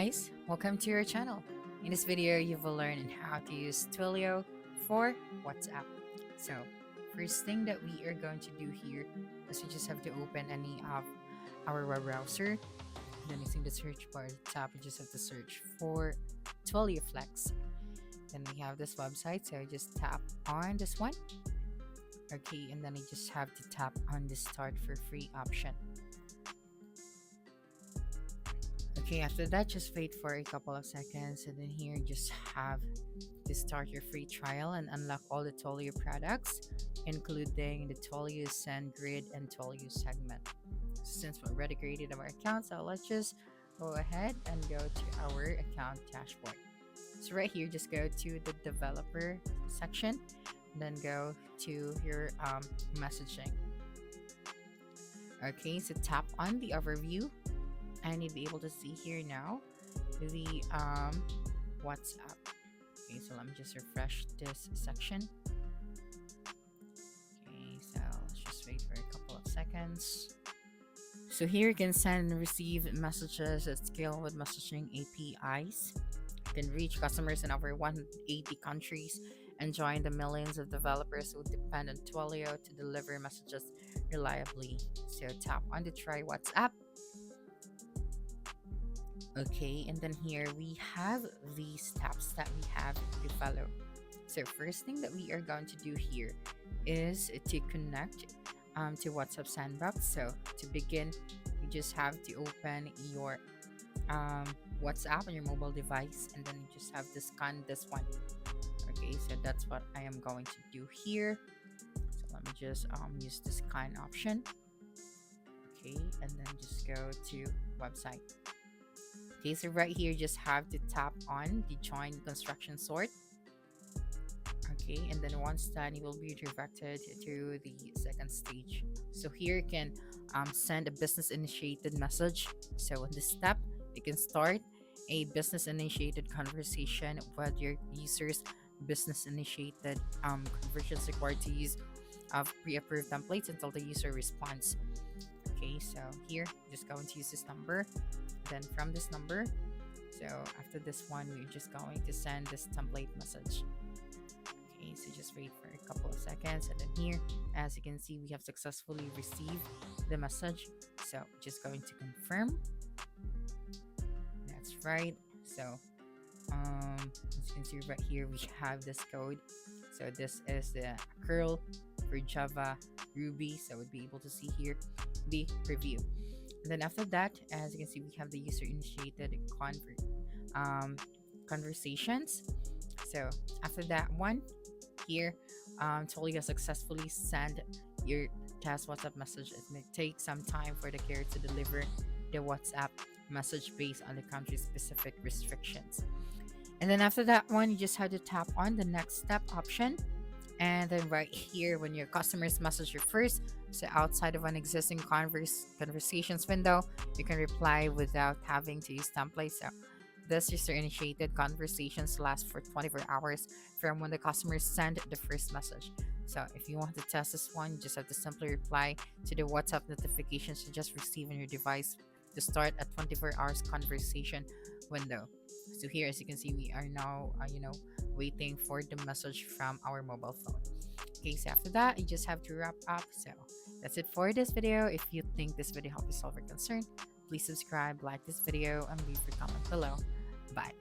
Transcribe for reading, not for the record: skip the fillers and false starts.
Guys, welcome to your channel. In this video, you will learn how to use Twilio for WhatsApp. So, first thing that we are going to do here is we just have to open any of our web browser. Then using the search bar at the top, you just have to search for Twilio Flex. Then we have this website, so just tap on this one. Okay, and then you just have to tap on the start for free option. Okay, after that, just wait for a couple of seconds, and then here just have to start your free trial and unlock all the Twilio products, including the Twilio Send Grid and Twilio Segment. Since we already created our account, so let's just go ahead and go to our account dashboard. So right here, just go to the developer section, then go to your messaging. Okay, so tap on the overview, and you'll be able to see here now the WhatsApp. Okay, so let me just refresh this section. Okay, so let's just wait for a couple of seconds. So here you can send and receive messages at scale with messaging APIs. You can reach customers in over 180 countries and join the millions of developers who depend on Twilio to deliver messages reliably. So tap on the try WhatsApp. Okay, and then here we have the steps that we have to follow. So first thing that we are going to do here is to connect to WhatsApp Sandbox. So to begin, you just have to open your WhatsApp on your mobile device, and then you just have to scan this one. Okay, so that's what I am going to do here. So let me just use the scan option. Okay, and then just go to website. Okay, so right here, just have to tap on the join construction sort. Okay, and then once done, you will be redirected to the second stage. So here you can send a business initiated message. So in this step, you can start a business initiated conversation with your users. Business initiated conversions required to use pre-approved templates until the user responds. Okay, so here, just going to use this number. Then from this number, so after this one, we're just going to send this template message. Okay, so just wait for a couple of seconds, and then here, as you can see, we have successfully received the message. So just going to confirm. That's right. So as you can see right here, we have this code. So this is the curl for Java, Ruby. So we'll be able to see here the preview. And then after that, as you can see, we have the user initiated conversations. So after that one here, Twilio successfully send your test WhatsApp message. It may take some time for the carrier to deliver the WhatsApp message based on the country specific restrictions. And then after that one, you just have to tap on the next step option. And then right here, when your customers message you first, so outside of an existing conversations window, you can reply without having to use templates. So this user-initiated conversations last for 24 hours from when the customers send the first message. So if you want to test this one, you just have to simply reply to the WhatsApp notifications you just received on your device to start a 24 hours conversation window. So here, as you can see, we are now waiting for the message from our mobile phone. Okay, so after that, you just have to wrap up. So that's it for this video. If you think this video helped you solve your concern, please subscribe, like this video, and leave your comment below. Bye.